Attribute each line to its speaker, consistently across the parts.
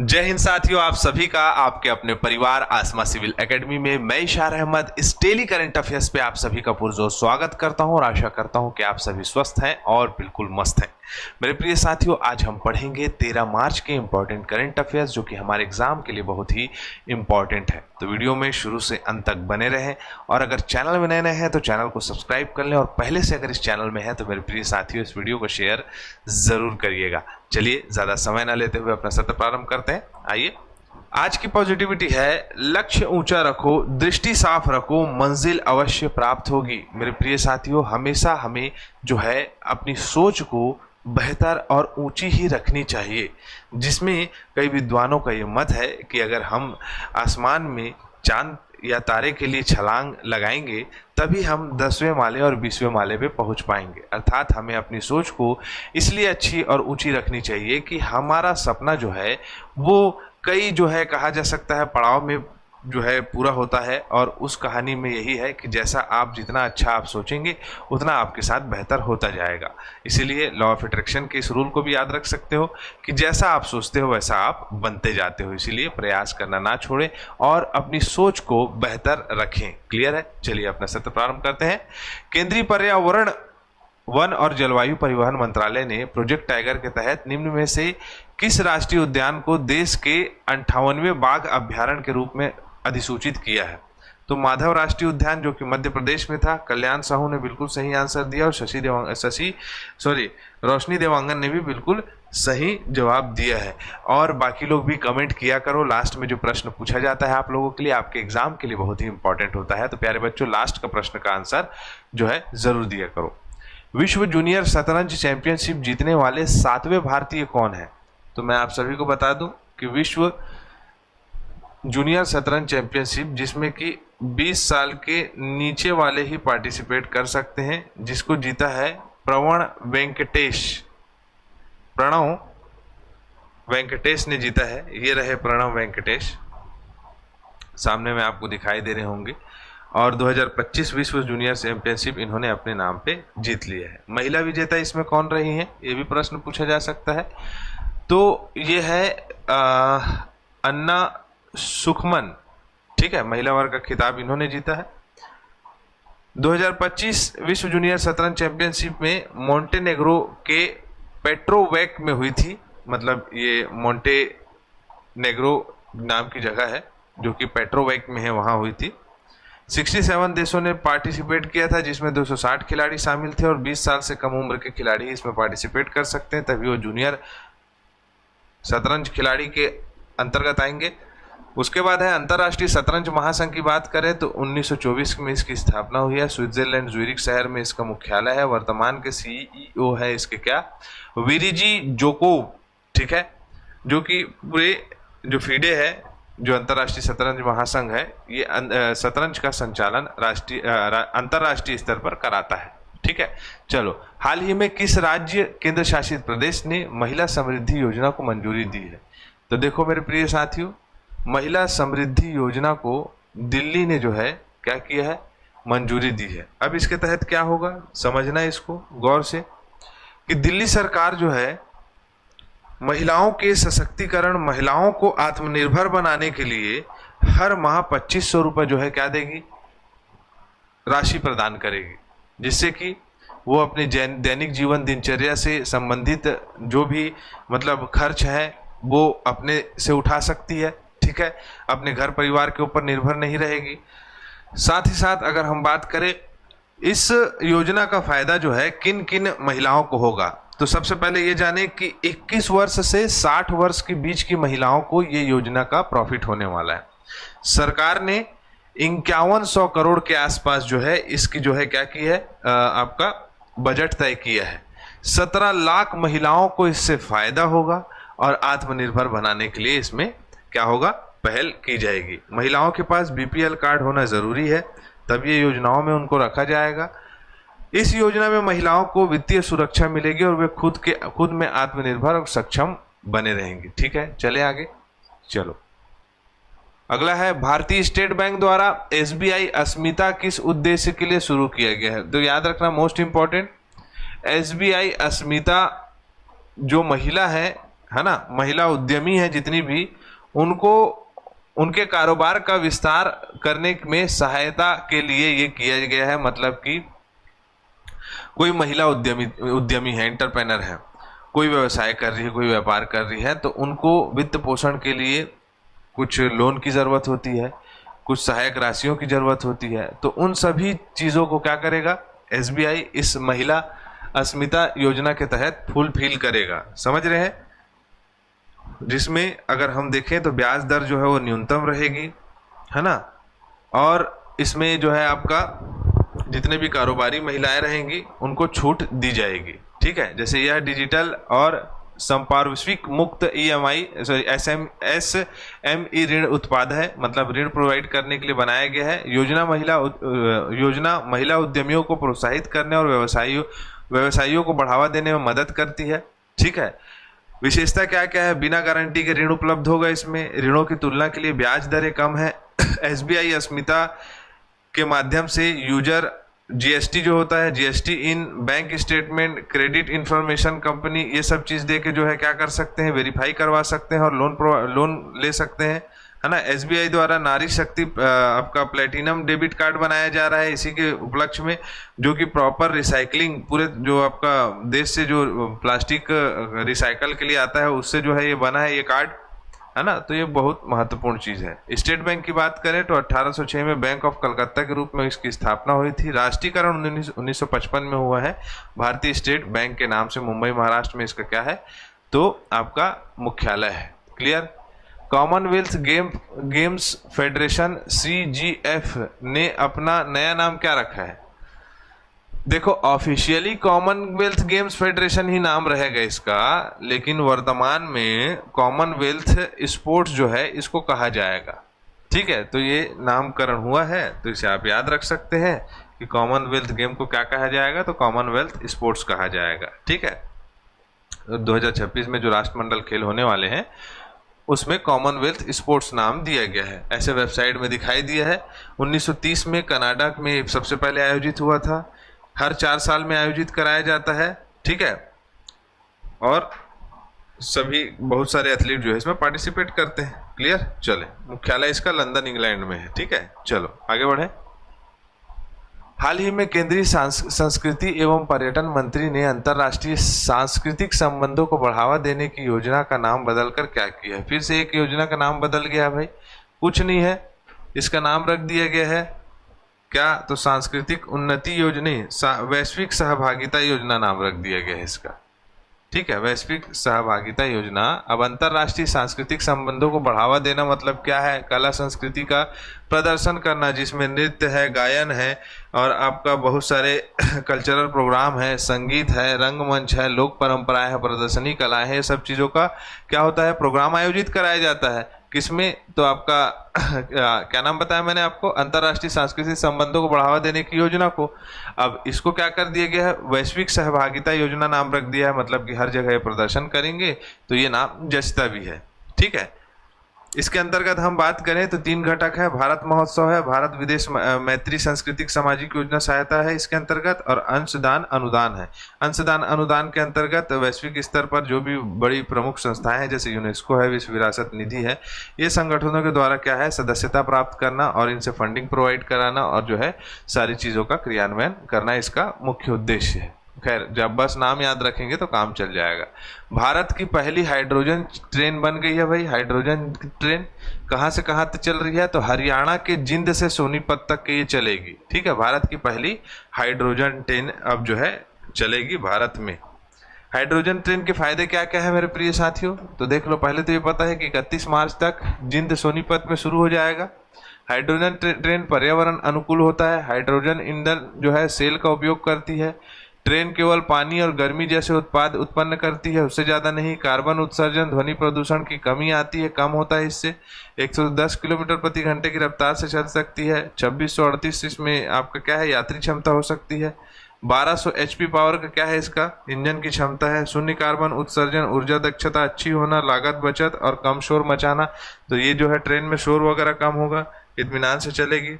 Speaker 1: जय हिंद साथियों, आप सभी का आपके अपने परिवार आसमा सिविल एकेडमी में मैं इशार अहमद इस डेली करंट अफेयर्स पे आप सभी का पुरजोर स्वागत करता हूं और आशा करता हूं कि आप सभी स्वस्थ हैं और बिल्कुल मस्त हैं। मेरे प्रिय साथियों, आज हम पढ़ेंगे 13 मार्च के इंपॉर्टेंट करंट अफेयर्स जो कि हमारे एग्जाम के लिए बहुत ही इंपॉर्टेंट है। तो वीडियो में शुरू से अंत तक बने रहें और अगर चैनल में नए हैं तो चैनल को सब्सक्राइब कर लें और पहले से अगर इस चैनल में है तो मेरे प्रिय साथियों इस वीडियो को शेयर जरूर करिएगा। चलिए ज्यादा समय ना लेते हुए अपना सत्र प्रारंभ करते हैं। आइए, आज की पॉजिटिविटी है लक्ष्य ऊंचा रखो, दृष्टि साफ रखो, मंजिल अवश्य प्राप्त होगी। मेरे प्रिय साथियों, हमेशा हमें जो है अपनी सोच को बेहतर और ऊंची ही रखनी चाहिए, जिसमें कई विद्वानों का ये मत है कि अगर हम आसमान में चांद या तारे के लिए छलांग लगाएंगे तभी हम 10वें माले और 20वें माले पे पहुंच पाएंगे। अर्थात हमें अपनी सोच को इसलिए अच्छी और ऊंची रखनी चाहिए कि हमारा सपना जो है वो कई जो है कहा जा सकता है पड़ाव में जो है पूरा होता है। और उस कहानी में यही है कि जैसा आप जितना अच्छा आप सोचेंगे उतना आपके साथ बेहतर होता जाएगा। इसीलिए लॉ ऑफ अट्रैक्शन के इस रूल को भी याद रख सकते हो कि जैसा आप सोचते हो वैसा आप बनते जाते हो। इसीलिए प्रयास करना ना छोड़ें और अपनी सोच को बेहतर रखें। क्लियर है? चलिए अपना सत्र प्रारंभ करते हैं। केंद्रीय पर्यावरण, वन और जलवायु परिवहन मंत्रालय ने प्रोजेक्ट टाइगर के तहत निम्न में से किस राष्ट्रीय उद्यान को देश के 58वें बाघ अभ्यारण्य के रूप में अधिसूचित किया है? तो माधव राष्ट्रीय उद्यान जो कि मध्य प्रदेश में था। कल्याण साहू ने बिल्कुल सही आंसर दिया और रोशनी देवांगन ने भी बिल्कुल सही जवाब दिया है। और बाकी लोग भी कमेंट किया करो। लास्ट में जो प्रश्न पूछा जाता है आप लोगों के लिए, आपके एग्जाम के लिए बहुत ही इंपॉर्टेंट होता है। तो प्यारे बच्चों, लास्ट का प्रश्न का आंसर जो है जरूर दिया करो। विश्व जूनियर शतरंज चैंपियनशिप जीतने वाले 7वें भारतीय कौन है? तो मैं आप सभी को बता दूं कि विश्व जूनियर शतरंज चैंपियनशिप जिसमें कि 20 साल के नीचे वाले ही पार्टिसिपेट कर सकते हैं, जिसको जीता है प्रणव वेंकटेश ने जीता है। ये रहे प्रणव वेंकटेश, सामने में आपको दिखाई दे रहे होंगे। और 2025 विश्व जूनियर चैंपियनशिप इन्होंने अपने नाम पे जीत लिया है। महिला विजेता इसमें कौन रही हैं, ये भी प्रश्न पूछा जा सकता है। तो ये है अन्ना सुखमन, ठीक है, महिला वर्ग का खिताब इन्होंने जीता है। 2025 विश्व जूनियर शतरंज चैंपियनशिप में मोंटेनेग्रो के पेट्रोवेक में हुई थी। मतलब ये मोंटेनेग्रो नाम की जगह है जो कि पेट्रोवेक में है, वहां हुई थी। 67 देशों ने पार्टिसिपेट किया था, जिसमें 260 खिलाड़ी शामिल थे और 20 साल से कम उम्र के खिलाड़ी इसमें पार्टिसिपेट कर सकते हैं, तभी वो जूनियर शतरंज खिलाड़ी के अंतर्गत आएंगे। उसके बाद है अंतर्राष्ट्रीय शतरंज महासंघ की बात करें तो 1924 में इसकी स्थापना हुई है। स्विट्जरलैंड ज्यूरिख शहर में इसका मुख्यालय है। वर्तमान के सीईओ है इसके क्या, विरिजी जोकोव, ठीक है, जो कि पूरे जो फीडे है जो अंतर्राष्ट्रीय शतरंज महासंघ है, ये शतरंज का संचालन अंतर्राष्ट्रीय स्तर पर कराता है। ठीक है, चलो, हाल ही में किस राज्य केंद्र शासित प्रदेश ने महिला समृद्धि योजना को मंजूरी दी है? तो देखो मेरे प्रिय साथियों, महिला समृद्धि योजना को दिल्ली ने जो है क्या किया है, मंजूरी दी है। अब इसके तहत क्या होगा, समझना इसको गौर से कि दिल्ली सरकार जो है महिलाओं के सशक्तिकरण, महिलाओं को आत्मनिर्भर बनाने के लिए हर माह 2500 रुपये जो है क्या देगी, राशि प्रदान करेगी, जिससे कि वो अपने दैनिक जीवन दिनचर्या से संबंधित जो भी मतलब खर्च है वो अपने से उठा सकती है। ठीक है, अपने घर परिवार के ऊपर निर्भर नहीं रहेगी। साथ ही साथ अगर हम बात करें इस योजना का फायदा जो है किन किन महिलाओं को होगा, तो सबसे पहले ये जाने कि 21 वर्ष से 60 वर्ष के बीच की महिलाओं को ये योजना का प्रॉफिट होने वाला है। सरकार ने 5100 करोड़ के आसपास जो है इसकी जो है क्या की है, आपका बजट तय किया है। 17 लाख महिलाओं को इससे फायदा होगा और आत्मनिर्भर बनाने के लिए इसमें क्या होगा, पहल की जाएगी। महिलाओं के पास बीपीएल कार्ड होना जरूरी है, तब ये योजनाओं में उनको रखा जाएगा। इस योजना में महिलाओं को वित्तीय सुरक्षा मिलेगी और वे खुद में आत्मनिर्भर और सक्षम बने रहेंगी। ठीक है, चले आगे। चलो, अगला है भारतीय स्टेट बैंक द्वारा एसबीआई अस्मिता किस उद्देश्य के लिए शुरू किया गया है? तो याद रखना, मोस्ट इंपॉर्टेंट, एसबीआई अस्मिता जो महिला है है ना, महिला उद्यमी हैं जितनी भी, उनको उनके कारोबार का विस्तार करने में सहायता के लिए ये किया गया है। मतलब कि कोई महिला उद्यमी है, एंटरप्रेनर है, कोई व्यवसाय कर रही है, कोई व्यापार कर रही है, तो उनको वित्त पोषण के लिए कुछ लोन की ज़रूरत होती है, कुछ सहायक राशियों की ज़रूरत होती है। तो उन सभी चीज़ों को क्या करेगा, एसबीआई इस महिला अस्मिता योजना के तहत फुलफिल करेगा। समझ रहे हैं? जिसमें अगर हम देखें तो ब्याज दर जो है वो न्यूनतम रहेगी, है ना, और इसमें जो है आपका जितने भी कारोबारी महिलाएं रहेंगी उनको छूट दी जाएगी। ठीक है, जैसे यह डिजिटल और संपार्श्विक मुक्त ईएमआई एसएमई ऋण उत्पाद है, मतलब ऋण प्रोवाइड करने के लिए बनाया गया है। योजना महिला उद्यमियों को प्रोत्साहित करने और व्यवसायियों को बढ़ावा देने में मदद करती है। ठीक है, विशेषता क्या क्या है, बिना गारंटी के ऋण उपलब्ध होगा इसमें, ऋणों की तुलना के लिए ब्याज दरें कम है। एसबीआई अस्मिता के माध्यम से यूजर जीएसटी जो होता है, GST in bank statement, credit information company, ये सब चीज़ दे के जो है क्या कर सकते हैं, वेरीफाई करवा सकते हैं और लोन ले सकते हैं, है ना। एसबीआई द्वारा नारी शक्ति आपका प्लेटिनम डेबिट कार्ड बनाया जा रहा है इसी के उपलक्ष्य में, जो कि प्रॉपर रिसाइकलिंग, पूरे जो आपका देश से जो प्लास्टिक रिसाइकल के लिए आता है उससे जो है ये बना है ये कार्ड, है ना। तो ये बहुत महत्वपूर्ण चीज़ है। स्टेट बैंक की बात करें तो 1806 में बैंक ऑफ कलकत्ता के रूप में इसकी स्थापना हुई थी। राष्ट्रीयकरण 1955 में हुआ है भारतीय स्टेट बैंक के नाम से। मुंबई महाराष्ट्र में इसका क्या है, तो आपका मुख्यालय है। Clear? Commonwealth games federation CGF ने अपना नया नाम क्या रखा है? देखो, ऑफिशियली कॉमनवेल्थ गेम्स फेडरेशन ही नाम रहेगा इसका, लेकिन वर्तमान में कॉमनवेल्थ स्पोर्ट्स जो है इसको कहा जाएगा। ठीक है, तो ये नामकरण हुआ है, तो इसे आप याद रख सकते हैं कि कॉमनवेल्थ गेम को क्या कहा जाएगा, तो कॉमनवेल्थ स्पोर्ट्स कहा जाएगा। ठीक है, 2026 में जो राष्ट्रमंडल खेल होने वाले हैं उसमें कॉमनवेल्थ स्पोर्ट्स नाम दिया गया है, ऐसे वेबसाइट में दिखाई दिया है। 1930 में कनाडा में सबसे पहले आयोजित हुआ था, हर 4 साल में आयोजित कराया जाता है। ठीक है, और सभी बहुत सारे एथलीट जो है इसमें पार्टिसिपेट करते हैं। क्लियर? चले, मुख्यालय इसका लंदन इंग्लैंड में है। ठीक है, चलो आगे बढ़े। हाल ही में केंद्रीय संस्कृति एवं पर्यटन मंत्री ने अंतर्राष्ट्रीय सांस्कृतिक संबंधों को बढ़ावा देने की योजना का नाम बदलकर क्या किया है? फिर से एक योजना का नाम बदल गया भाई, कुछ नहीं है, इसका नाम रख दिया गया है क्या, तो सांस्कृतिक उन्नति योजना, वैश्विक सहभागिता योजना नाम रख दिया गया है इसका। ठीक है, वैश्विक सहभागिता योजना। अब अंतर्राष्ट्रीय सांस्कृतिक संबंधों को बढ़ावा देना मतलब क्या है, कला संस्कृति का प्रदर्शन करना, जिसमें नृत्य है, गायन है और आपका बहुत सारे कल्चरल प्रोग्राम है, संगीत है, रंगमंच है, लोक परंपराएं है, प्रदर्शनी कलाएं है, ये सब चीज़ों का क्या होता है, प्रोग्राम आयोजित कराया जाता है। किसमें, तो आपका क्या नाम बताया मैंने आपको, अंतर्राष्ट्रीय सांस्कृतिक संबंधों को बढ़ावा देने की योजना को। अब इसको क्या कर दिया गया है, वैश्विक सहभागिता योजना नाम रख दिया है, मतलब कि हर जगह प्रदर्शन करेंगे, तो ये नाम जचता भी है। ठीक है, इसके अंतर्गत हम बात करें तो 3 घटक है, भारत महोत्सव है, भारत विदेश मैत्री सांस्कृतिक सामाजिक योजना सहायता है इसके अंतर्गत, और अंशदान अनुदान है। अंशदान अनुदान के अंतर्गत वैश्विक स्तर पर जो भी बड़ी प्रमुख संस्थाएं हैं, जैसे यूनेस्को है, विश्व विरासत निधि है, ये संगठनों के द्वारा क्या है, सदस्यता प्राप्त करना और इनसे फंडिंग प्रोवाइड कराना और जो है सारी चीज़ों का क्रियान्वयन करना इसका मुख्य उद्देश्य है। खैर, जब बस नाम याद रखेंगे तो काम चल जाएगा। भारत की पहली हाइड्रोजन ट्रेन बन गई है भाई। हाइड्रोजन ट्रेन कहाँ से कहाँ तक चल रही है, तो हरियाणा के जिंद से सोनीपत तक के ये चलेगी। ठीक है, भारत की पहली हाइड्रोजन ट्रेन अब जो है चलेगी भारत में। हाइड्रोजन ट्रेन के फायदे क्या क्या है मेरे प्रिय साथियों, तो देख लो। पहले तो ये पता है कि 31 मार्च तक जिंद सोनीपत में शुरू हो जाएगा। हाइड्रोजन ट्रेन पर्यावरण अनुकूल होता है। हाइड्रोजन ईंधन जो है सेल का उपयोग करती है। ट्रेन केवल पानी और गर्मी जैसे उत्पाद उत्पन्न करती है, उससे ज़्यादा नहीं। कार्बन उत्सर्जन, ध्वनि प्रदूषण की कमी आती है, कम होता है इससे। 110 किलोमीटर प्रति घंटे की रफ्तार से चल सकती है। 2638 इसमें आपका क्या है, यात्री क्षमता हो सकती है। 1200 HP पावर का क्या है इसका इंजन की क्षमता है। शून्य कार्बन उत्सर्जन, ऊर्जा दक्षता अच्छी होना, लागत बचत और कम शोर मचाना। तो ये जो है ट्रेन में शोर वगैरह कम होगा, इत्मीनान से चलेगी।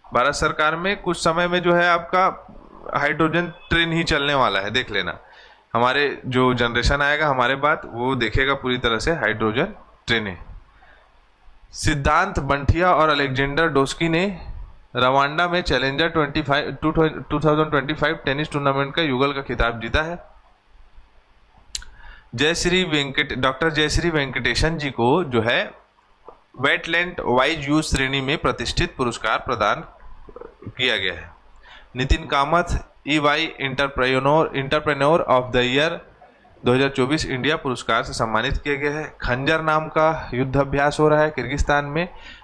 Speaker 1: भारत सरकार में कुछ समय में जो है आपका हाइड्रोजन ट्रेन ही चलने वाला है, देख लेना। हमारे जो जनरेशन आएगा हमारे बाद वो देखेगा पूरी तरह से हाइड्रोजन ट्रेनें। सिद्धांत बंठिया और अलेक्जेंडर डोस्की ने रवांडा में चैलेंजर 2025 टेनिस टूर्नामेंट का युगल का खिताब जीता है। डॉक्टर जयश्री वेंकटेशन जी को जो है वेटलैंड वाइज यूज श्रेणी में प्रतिष्ठित पुरस्कार प्रदान किया गया है। Nitin Kamat EY entrepreneur of the year 2024 India पुरस्कार से सम्मानित किया गया है। खंजर नाम का युद्ध अभ्यास हो रहा है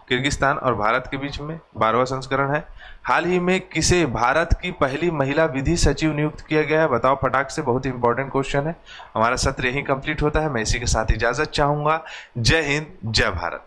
Speaker 1: किर्गिस्तान और भारत के बीच में, 12वां संस्करण है। हाल ही में किसे भारत की पहली महिला विधि सचिव नियुक्त किया गया है, बताओ फटाक से, बहुत इंपॉर्टेंट क्वेश्चन है। हमारा सत्र यहीं कंप्लीट होता है, मैं इसी के साथ इजाजत चाहूंगा। जय हिंद, जय भारत।